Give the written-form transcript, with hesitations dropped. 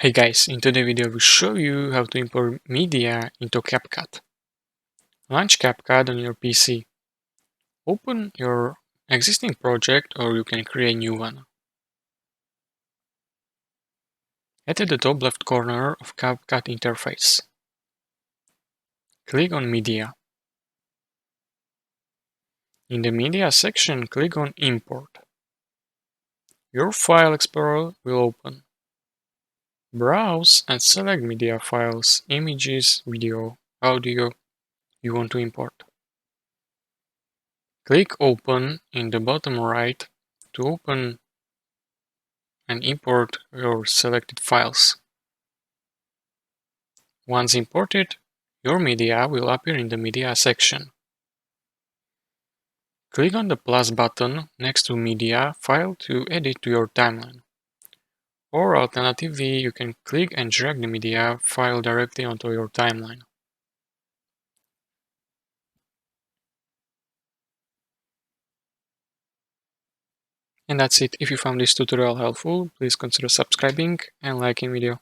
Hey guys, in today's video I will show you how to import media into CapCut. Launch CapCut on your PC. Open your existing project or you can create a new one. At the top left corner of CapCut interface, click on Media. In the Media section, click on Import. Your file explorer will open. Browse and select media files, images, video, audio you want to import. Click Open in the bottom right to open and import your selected files. Once imported, your media will appear in the Media section. Click on the plus button next to Media file to add it to your timeline. Or alternatively, you can click and drag the media file directly onto your timeline. And that's it. If you found this tutorial helpful, please consider subscribing and liking video.